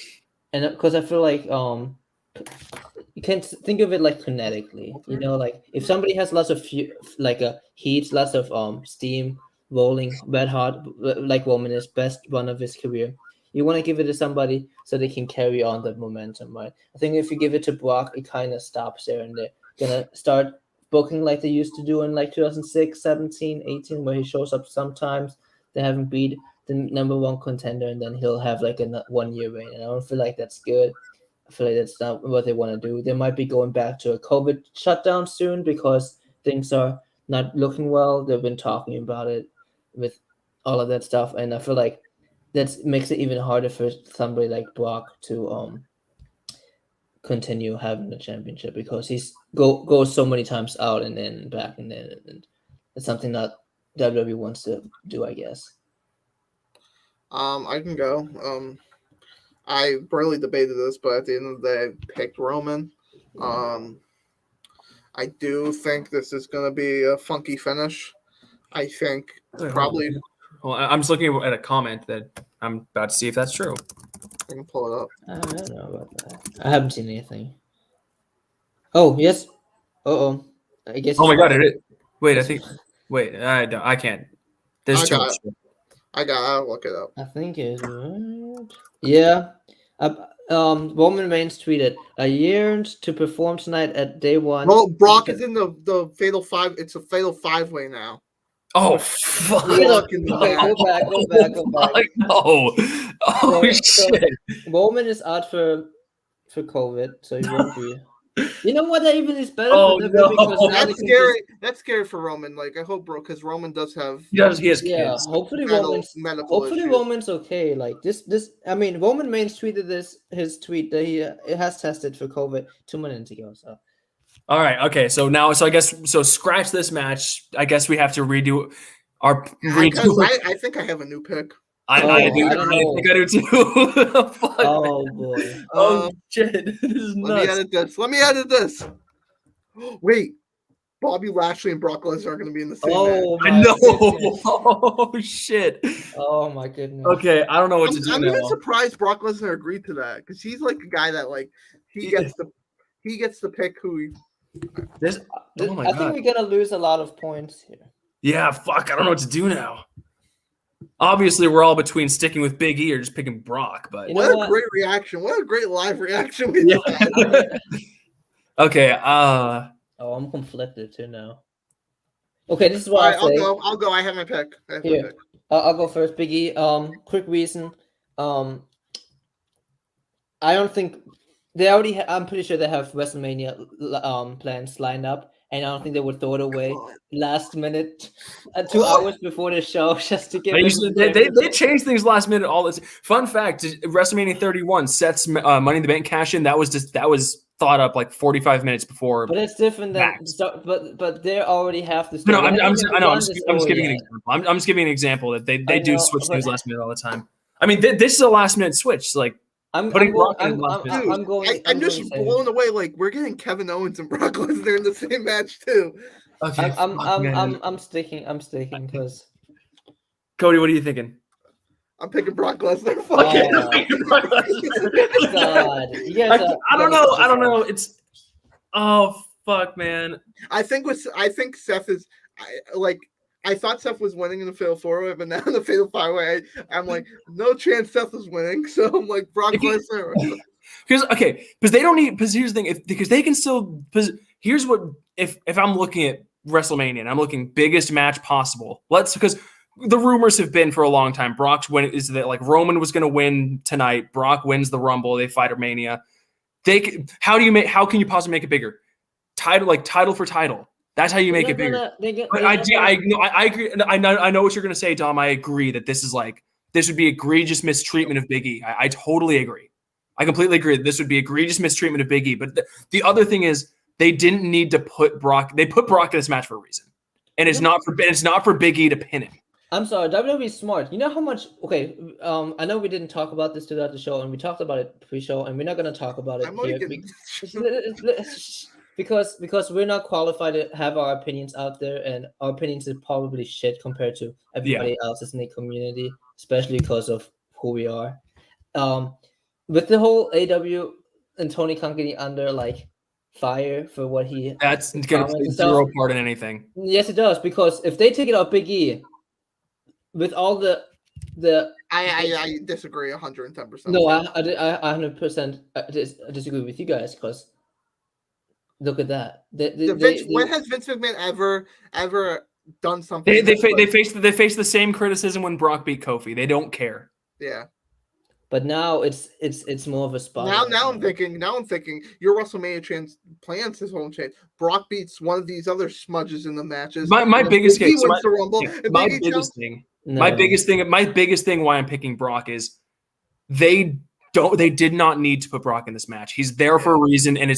and because I feel like you can think of it like kinetically. You know, like if somebody has lots of heat, lots of steam rolling red hot, like Roman is best run of his career. You want to give it to somebody so they can carry on that momentum, right? I think if you give it to Brock, it kind of stops there, and they're gonna start booking like they used to do in like 2006, 17, 18, where he shows up sometimes. They haven't beat the number one contender, and then he'll have like a 1 year reign. And I don't feel like that's good. I feel like that's not what they want to do. They might be going back to a COVID shutdown soon because things are not looking well. They've been talking about it with all of that stuff, and I feel like that makes it even harder for somebody like Brock to continue having the championship because he's goes so many times out and then back and then, and it's something that WWE wants to do, I guess. I can go. I barely debated this, but at the end of the day, I picked Roman. I do think this is going to be a funky finish. I think probably. Well, I'm just looking at a comment that I'm about to see if that's true. I can pull it up. I don't know about that. I haven't seen anything. Oh yes. I guess. Oh my god! Wait, I think. Wait, I can't. There's too much. I'll look it up. I think it's right. Yeah. Roman Reigns tweeted, "I yearned to perform tonight at day one." Well, Brock is in the Fatal 5. It's a Fatal 5-way now. Oh, fuck. Go back. No. Oh, shit. Roman is out for COVID, so he won't be. You know what? That even is better for them because that's scary. That's scary for Roman. Like I hope, bro, because Roman does have. He has kids. Yeah, hopefully Roman's okay. Like this. I mean, Roman Reigns tweeted his tweet that he has tested for COVID 2 minutes ago. So. All right. Okay. So I guess scratch this match. I guess we have to redo our. I think I have a new pick. I think I do too. Oh boy. Oh shit. This is nuts. Let me edit this. Wait. Bobby Lashley and Brock Lesnar are going to be in the same match. I know. Goodness. Oh shit. Oh my goodness. Okay, I don't know what to do. I'm even surprised Brock Lesnar agreed to that because he's like a guy that like he gets to pick who he. I think we're gonna lose a lot of points here. Yeah, fuck. I don't know what to do now. Obviously, we're all between sticking with Big E or just picking Brock. But what a great reaction! What a great live reaction we had. Okay. I'm conflicted too now. Okay, this is what I'll go. I have my pick. I'll go first. Big E. Quick reason. I don't think they already. I'm pretty sure they have WrestleMania plans lined up, and I don't think they would throw it away last minute, 2 hours before the show, just to get. They changed things last minute. All this. Fun fact: WrestleMania 31, Seth's Money in the Bank cash in. That was thought up like 45 minutes before. But it's different than but they already have the. No, I'm just giving an example. I'm just giving an example that they do switch things last minute all the time. I mean, this is a last minute switch. Like. I'm just blown away. Like we're getting Kevin Owens and Brock Lesnar in the same match too. Okay, I'm sticking because. Cody, what are you thinking? I'm picking Brock Lesnar. God, I don't know. It's fuck, man. I think Seth is I thought Seth was winning in the Fatal 4-Way, but now in the Fatal 5-Way, I'm like, no chance Seth is winning. So I'm like, Brock Lesnar. Because they don't need. Because here's the thing, because they can still. Because here's what if I'm looking at WrestleMania and I'm looking biggest match possible. Because the rumors have been for a long time. Brock's win is that like Roman was going to win tonight. Brock wins the Rumble. They fight at Mania. How can you possibly make it bigger? Title for title. That's how you make it bigger. I agree. I know what you're going to say, Dom. I agree that this would be egregious mistreatment of Big E. I totally agree. I completely agree that this would be egregious mistreatment of Big E. But the other thing is they didn't need to put Brock. They put Brock in this match for a reason, and it's not for Big E to pin him. I'm sorry, WWE is smart. You know how much? Okay, I know we didn't talk about this throughout the show, and we talked about it pre-show, and we're not going to talk about it here because we're not qualified to have our opinions out there, and our opinions are probably shit compared to everybody else's in the community, especially because of who we are. With the whole AW and Tony Khan getting under like fire for what he that's going to play zero part in anything. Yes, it does, because if they take it out Big E. With all the I disagree 110%. No, I 100% disagree with you guys, because look at that. When has Vince McMahon ever done something? They face the same criticism when Brock beat Kofi. They don't care. Yeah. But now it's more of a spot. Now I'm thinking your WrestleMania plans his whole change. Brock beats one of these other smudges in the matches. My biggest thing. My biggest thing why I'm picking Brock is they did not need to put Brock in this match. He's there for a reason, and it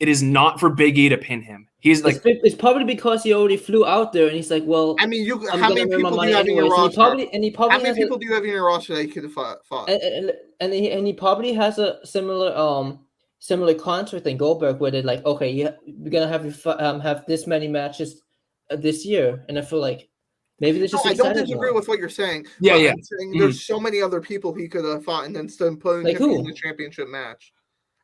is not for Big E to pin him. He's like it's probably because he already flew out there, and he's like, well, I mean, how many people do you have in your roster? How many people do you have in your roster that you could have fought? And he probably has a similar contract than Goldberg, where they're like, okay, we're gonna have you have this many matches this year, and I feel like maybe they just. I don't disagree with what you're saying. Yeah. I'm saying there's so many other people he could have fought and then still putting him in the championship match.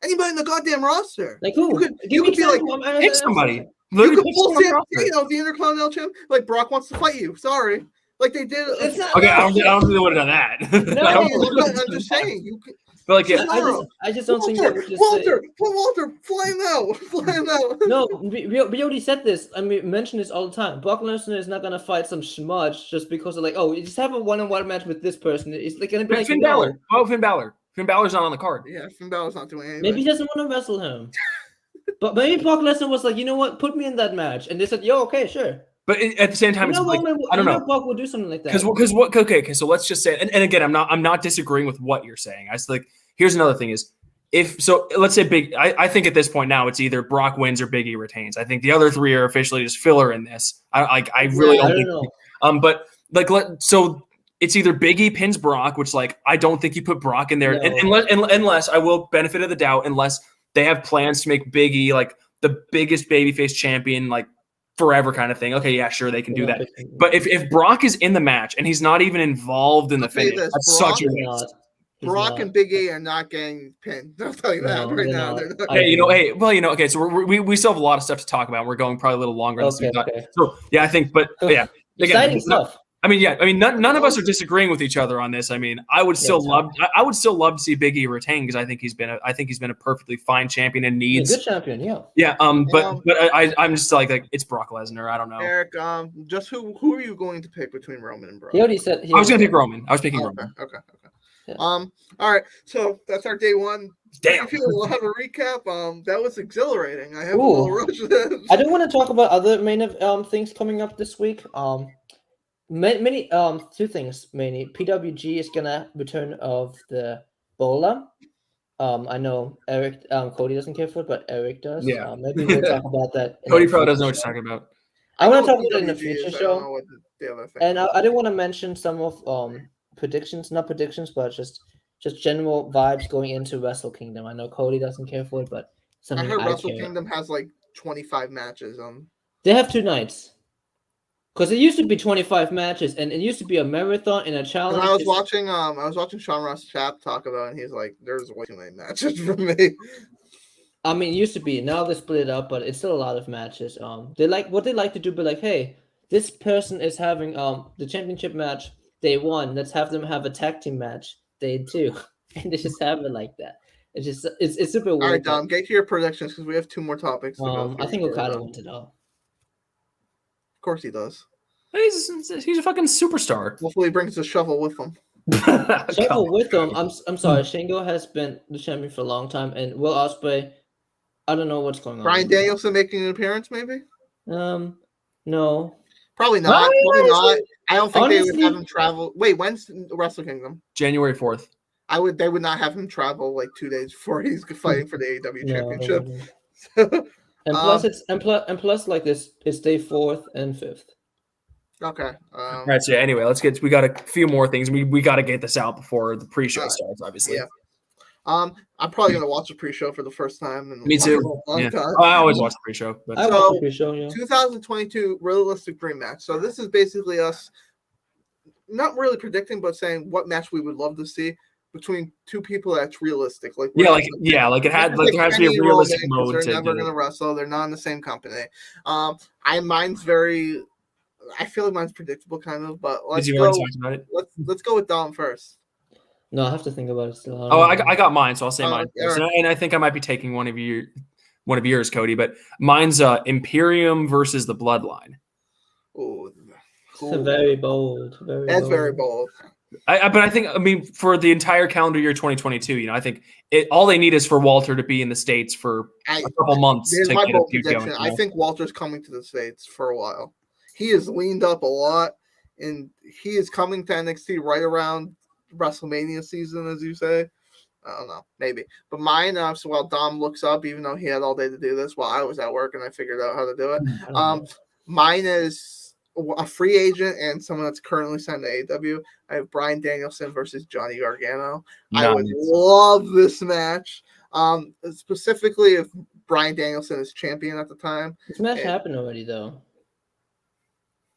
Anybody in the goddamn roster? Like who? You could be like, pick somebody. You could pull Santino, the Intercontinental Champ. Like Brock wants to fight you. Sorry, like they did. Okay, I don't think they would have done that. No, I'm just saying. You could. But like, yeah, I just don't think that would just Walter, fly him out. No, we already said this. I mean, mention this all the time. Brock Lesnar is not gonna fight some smudge just because of like, oh, you just have a one-on-one match with this person. It's like gonna be like Finn Balor. Oh, Finn Balor. Finn Balor's not on the card. Yeah, Finn Balor's not doing anything. Maybe he doesn't want to wrestle him. But maybe Brock Lesnar was like, you know what, put me in that match, and they said, yo, okay, sure. But at the same time, it's like, I don't know. Brock will do something like that. Because what? Okay, so let's just say, and again, I'm not disagreeing with what you're saying. I just like, here's another thing is, let's say I think at this point now it's either Brock wins or Big E retains. I think the other three are officially just filler in this. I really don't know. But like, so it's either Big E pins Brock, which like I don't think you put Brock in there, unless I will benefit of the doubt, unless they have plans to make Big E like the biggest babyface champion like forever kind of thing. Okay, yeah, sure, they can do that. But if Brock is in the match and he's not even involved in the finish, that's such a waste. Brock and Big E are not getting pinned. I'll tell you that right now. Okay, so we still have a lot of stuff to talk about. We're going probably a little longer than we thought. So yeah, I think, but yeah, exciting stuff. None of us are disagreeing with each other on this. I mean, I would still love to see Big E retain because I think he's been a perfectly fine champion and needs a good champion. Yeah. Yeah. But I'm just like it's Brock Lesnar. I don't know. Eric, just who are you going to pick between Roman and Brock? He already said. I was going to pick Roman. I was picking Roman. Okay. Yeah. All right. So that's our day one. Damn. We'll have a recap. That was exhilarating. I have a little rush. I don't want to talk about other main things coming up this week. Many two things mainly. PWG is gonna return of the Bola. I know Eric Cody doesn't care for it, but Eric does. Yeah. Maybe we'll talk about that. Cody probably doesn't know what you're talking about. I want to talk about it in the future show. And I didn't want to mention some of predictions, not predictions, but just general vibes going into Wrestle Kingdom. I know Cody doesn't care for it, but something I heard Wrestle Kingdom has like 25 matches. They have 2 nights. Because it used to be 25 matches, and it used to be a marathon and a challenge. And I was watching Sean Ross Chap talk about it, and he's like, "There's way too many matches for me." I mean, it used to be. Now they split it up, but it's still a lot of matches. They like to do, but like, hey, this person is having the championship match day 1. Let's have them have a tag team match day 2, and they just have it like that. It's super weird. All right, Dom, get to your predictions because we have 2 more topics to go through. I think Okada wins it all. Of course he does. He's a fucking superstar. Hopefully he brings the shovel with him. Shuffle with them. I'm sorry. Shingo has been the champion for a long time, and Will Ospreay. I don't know what's going on. Bryan Danielson making an appearance, maybe? No. Probably not. Probably not. I don't think they would Honestly- have him travel. Wait, when's Wrestle Kingdom? January 4th. They would not have him travel like 2 days before he's fighting for the AEW No, championship. And plus, like this, it's day 4th and 5th. Okay. All right, so anyway, we got a few more things. We got to get this out before the pre-show starts, obviously. Yeah. I'm probably gonna watch the pre-show for the first time in Me too. a long Yeah. time. I always watch the pre-show. But I watched the pre-show, yeah. 2022 realistic dream match. So this is basically us not really predicting, but saying what match we would love to see between 2 people that's realistic. Like it had there has to be a Kenny realistic Roman, 'cause mode they're to never do gonna it. wrestle. They're not in the same company. I feel like mine's predictable, kind of. But Did let's you go. already talk about it? Let's go with Dom first. No, I have to think about it still. Oh, I got mine, so I'll say Oh, mine yeah. first. And I think I might be taking one of yours, Cody. But mine's Imperium versus the Bloodline. Ooh, It's very bold. That's very bold. But I think for the entire calendar year 2022, I think all they need is for Walter to be in the States for a couple months Here's to my get a bold feud prediction. going. I think Walter's coming to the States for a while. He has leaned up a lot, and he is coming to NXT right around WrestleMania season, as you say. I don't know, maybe. But mine, so while Dom looks up, even though he had all day to do this, while I was at work and I figured out how to do it. Mine is a free agent and someone that's currently signed to AEW. I have Bryan Danielson versus Johnny Gargano. Nice. I would love this match. Specifically if Bryan Danielson is champion at the time. This match happened already, though.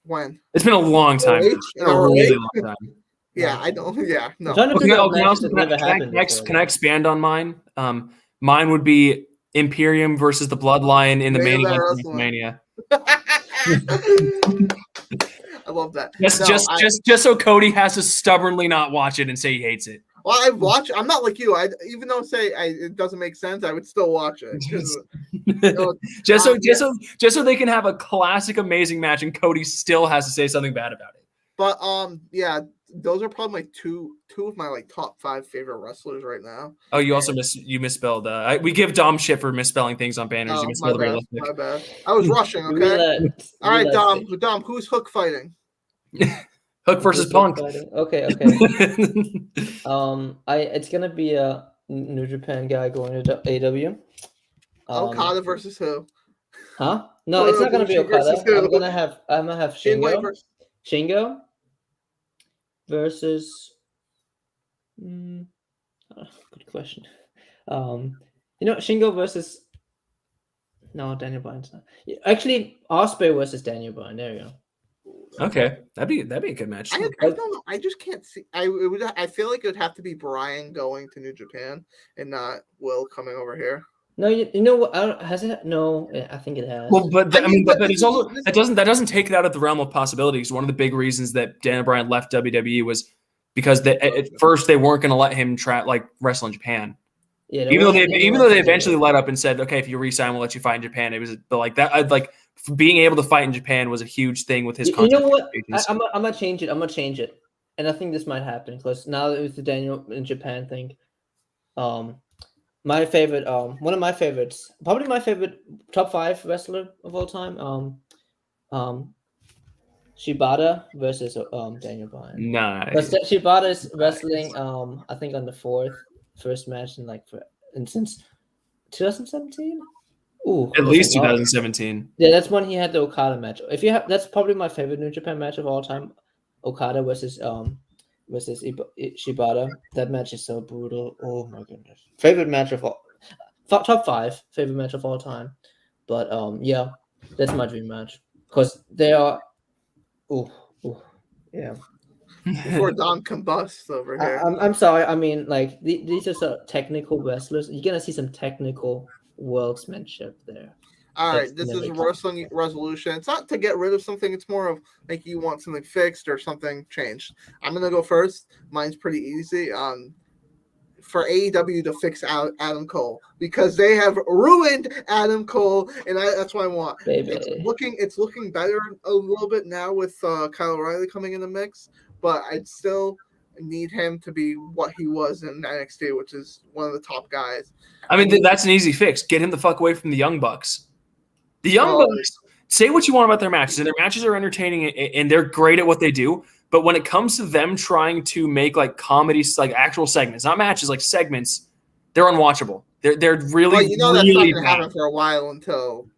When? It's been a long time. It's been a really long time. Yeah, I don't. Yeah, no. I'm trying to Okay, figure out can I matches also- that never happened before. can I expand on mine? Mine would be Imperium versus the Bloodline in the main event of WrestleMania. I love that. Just so Cody has to stubbornly not watch it and say he hates it. Well, I watch. I'm not like you. Even though it doesn't make sense, I would still watch it. Just so they can have a classic, amazing match, and Cody still has to say something bad about it. But yeah, those are probably my two of my top 5 favorite wrestlers right now. Oh, you also misspelled. We give Dom shit for misspelling things on banners. You misspelled realistic. My bad. I was rushing. Okay. All right, Dom. Who's Hook fighting? Hook versus Punk. Okay. It's gonna be a New Japan guy going to AEW. Okada versus who? Huh? No, it's not gonna be Okada. Versus who? I'm gonna have Shingo Shingo. Shingo versus. Good question. Shingo versus. No, Daniel Bryan's not. Actually, Ospreay versus Daniel Bryan. There you go. Okay, that'd be a good match. I don't know. I just can't see. I feel like it would have to be Bryan going to New Japan and not Will coming over here. No, you know what? Has it? No, I think it has. Well, but it's also that doesn't take it out of the realm of possibilities. One of the big reasons that Daniel Bryan left WWE was because at first they weren't going to let him wrestle in Japan. Yeah, even though they eventually let up and said, okay, if you resign, we'll let you fight in Japan. It was like that. Being able to fight in Japan was a huge thing with his. You know what? I'm gonna change it. And I think this might happen because now that it's the Daniel in Japan thing. My favorite, one of my favorites, probably my favorite top 5 wrestler of all time. Shibata versus Daniel Bryan. Nice. Shibata is wrestling. I think on the first match in since 2017. Ooh, At least 2017. Yeah, that's when he had the Okada match. That's probably my favorite New Japan match of all time. Okada versus Shibata. That match is so brutal. Oh my goodness. Favorite match of all. Top 5 favorite match of all time. But yeah, that's my dream match because they are. Yeah. Before Dom combusts over here. I'm sorry. I mean, these are some technical wrestlers. You're gonna see some technical worldsmanship there. All That's right, this gonna is make wrestling resolution. It's not to get rid of something. It's more of like you want something fixed or something changed. I'm gonna go first. Mine's pretty easy. For AEW to fix out Adam Cole because they have ruined Adam Cole, and that's what I want. Baby. It's looking better a little bit now with Kyle O'Reilly coming in the mix, but I'd still need him to be what he was in NXT, which is one of the top guys. I mean, that's an easy fix. Get him the fuck away from the Young Bucks. The Young Oh. Bucks, say what you want about their matches, and their matches are entertaining and they're great at what they do. But when it comes to them trying to make like comedies, like actual segments, not matches, like segments, they're unwatchable. They're really, Well, you know that's not really going to happen for a while until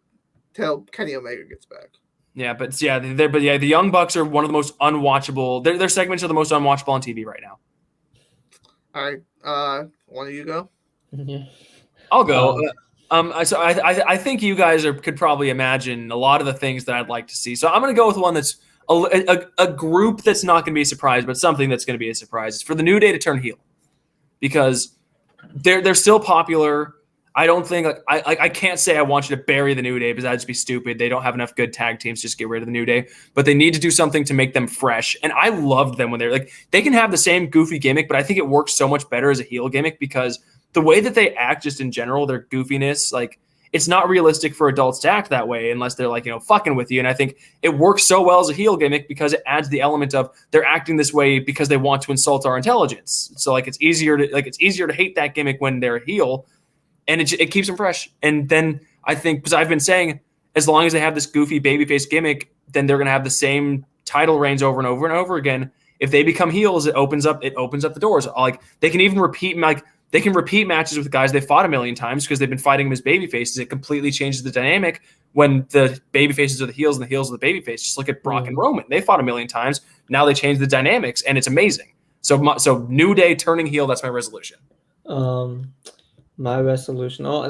Kenny Omega gets back. Yeah, but the Young Bucks are one of the most unwatchable. Their segments are the most unwatchable on TV right now. All right, one of you go. Yeah. I'll go. So I think you guys could probably imagine a lot of the things that I'd like to see. So I'm going to go with one that's a group that's not going to be a surprise, but something that's going to be a surprise. It's for the New Day to turn heel because they're still popular. I don't think I can't say I want you to bury the New Day because that'd just be stupid. They don't have enough good tag teams to just get rid of the New Day, but they need to do something to make them fresh. And I loved them when they're like, they can have the same goofy gimmick, but I think it works so much better as a heel gimmick because the way that they act just in general, their goofiness, like it's not realistic for adults to act that way unless they're like, fucking with you. And I think it works so well as a heel gimmick because it adds the element of they're acting this way because they want to insult our intelligence. So like it's easier to hate that gimmick when they're a heel. And it keeps them fresh. And then I think, because I've been saying, as long as they have this goofy babyface gimmick, then they're going to have the same title reigns over and over and over again. If they become heels, it opens up the doors. Like they can even repeat matches with guys they fought a million times because they've been fighting them as babyfaces. It completely changes the dynamic when the babyfaces are the heels and the heels are the babyface. Just look at Brock and Roman. They fought a million times. Now they change the dynamics, and it's amazing. So New Day turning heel, that's my resolution. My resolution. Oh,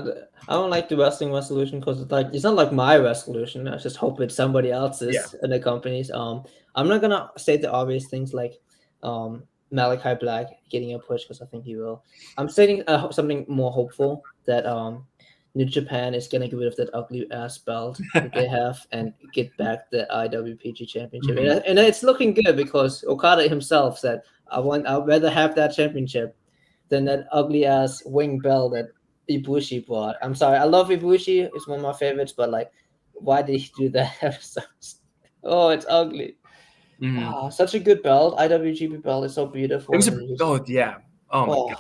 I don't like the wrestling resolution because it's not like my resolution. I just hope it's somebody else's in the companies. I'm not gonna say the obvious things like Malachi Black getting a push because I think he will. I'm stating something more hopeful that New Japan is gonna get rid of that ugly ass belt that they have and get back the IWPG Championship. Mm-hmm. And it's looking good because Okada himself said, I'd rather have that championship than that ugly ass wing belt that Ibushi bought. I'm sorry, I love Ibushi. It's one of my favorites, but like, why did he do that? Oh, it's ugly. Mm-hmm. Such a good belt. IWGP belt is so beautiful. It was yeah. Oh my god,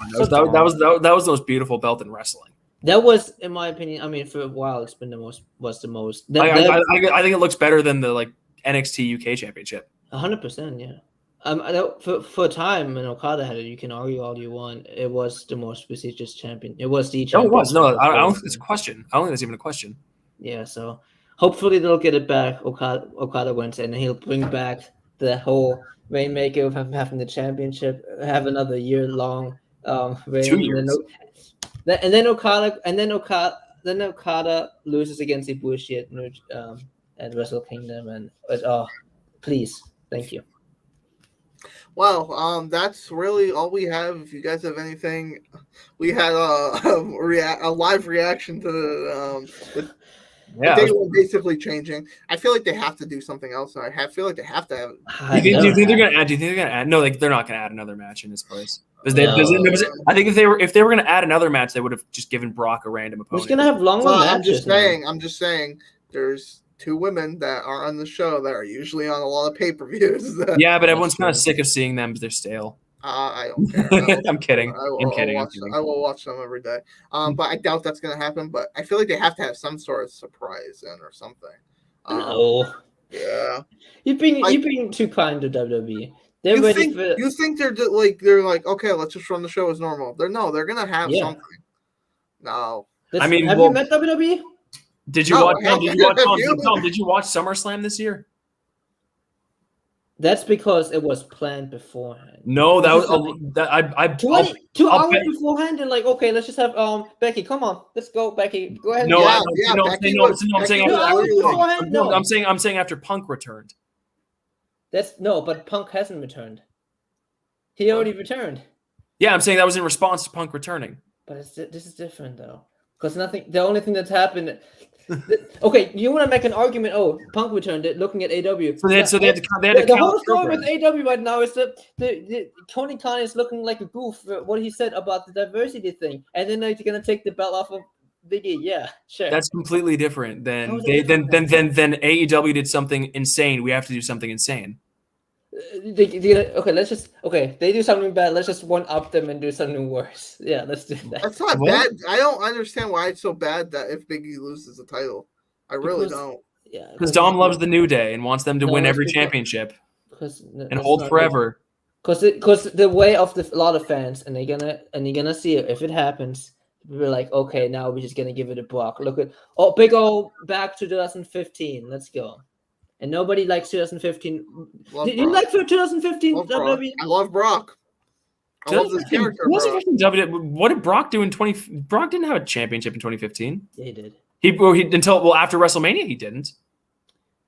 that was the most beautiful belt in wrestling. That was, in my opinion. I mean, for a while, it's been the most. I think it looks better than the like NXT UK Championship. 100%, yeah. For a time when Okada had it, you can argue all you want. It was the most prestigious champion. It was the champion. No, it was. No, I don't think it's a question. I don't think that's even a question. Yeah, so hopefully they'll get it back. Okada wins, and he'll bring back the whole Rainmaker of having the championship, have another year-long reign. 2 years. And then Okada loses against Ibushi at Wrestle Kingdom, please, thank you. Well, that's really all we have. If you guys have anything, we had a live reaction to the day one basically changing. I feel like they have to do something else. I feel like they have to have. Do you think they're gonna add? No, they're not gonna add another match in this place. I think if they were gonna add another match, they would have just given Brock a random opponent. He's gonna have longer matches. I'm just saying. There's two women that are on the show that are usually on a lot of pay-per-views. Yeah, but everyone's kind of sick of seeing them because they're stale. I don't care. I'm kidding. I will watch them every day. But I doubt that's going to happen. But I feel like they have to have some sort of surprise in or something. No. Yeah. You've been too kind to WWE. You think they're like, okay, let's just run the show as normal. They're going to have something. No. Have you met WWE? Did you watch SummerSlam this year? That's because it was planned beforehand. No, that was two hours beforehand, and like, okay, let's just have Becky. Come on, let's go, Becky. Go ahead. I'm saying after Punk returned. But Punk hasn't returned. He already returned. Yeah, I'm saying that was in response to Punk returning. But this is different though. Because nothing. The only thing that's happened. Okay, you want to make an argument? Oh, Punk returned it. Looking at AW. So they had to The whole count story over. with AW right now is that the Tony Khan is looking like a goof for what he said about the diversity thing, and then they're gonna take the belt off of Big E. Yeah, sure. That's completely different than How is they it different than AEW did something insane. We have to do something insane. They do something bad. Let's just one up them and do something worse. Yeah, let's do that. That's not What? bad. I don't understand why it's so bad that if Big E loses the title. I really Because- don't. Yeah, Because Dom loves the New Day and wants them to No, win it's every because- championship because and hold forever. Because the way of a lot of fans, and you're gonna see it if it happens. We're like, okay, now we're just gonna give it a Brock. Look at big old back to 2015. Let's go. And nobody likes 2015. Love Did you Brock. like for 2015 Love Brock. WWE? I love Brock. I love this character. Brock. What did Brock do in 20? Brock didn't have a championship in 2015. Yeah, he did. After WrestleMania he didn't.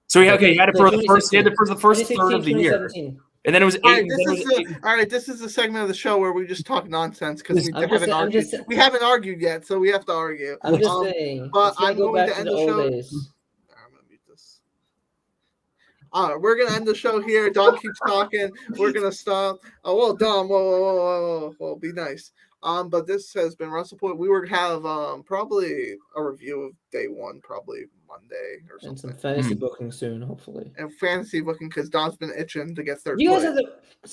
So he had it for the first. He had it for the first third of the year, 2017. and then it was All eight. right, this is the segment of the show where we just talk nonsense because we I'm haven't just- I'm argued. just- We haven't argued yet, so we have to argue. I'm just saying. but It's gonna I'm go going back to end the the old show. days. I'm gonna mute this. All right, we're gonna end the show here. Dom keeps talking. We're gonna stop. Oh, well, Dom, whoa, be nice. But this has been WrestlePoint. We were gonna have probably a review of day one, probably Monday or And something, some fantasy booking soon, hopefully. and fantasy booking because Dom's been itching to get third You guys place.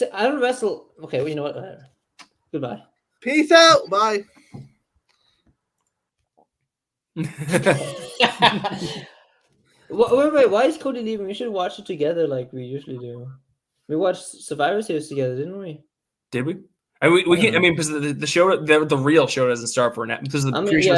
have to. I don't wrestle. Okay, well, you know what? Whatever. Goodbye. Peace out. Bye. Wait, why is Cody leaving? We should watch it together like we usually do. We watched Survivor Series together, didn't we? Did we? We can. I mean, because the show, the real show doesn't start for now because the I mean, pre-show yeah,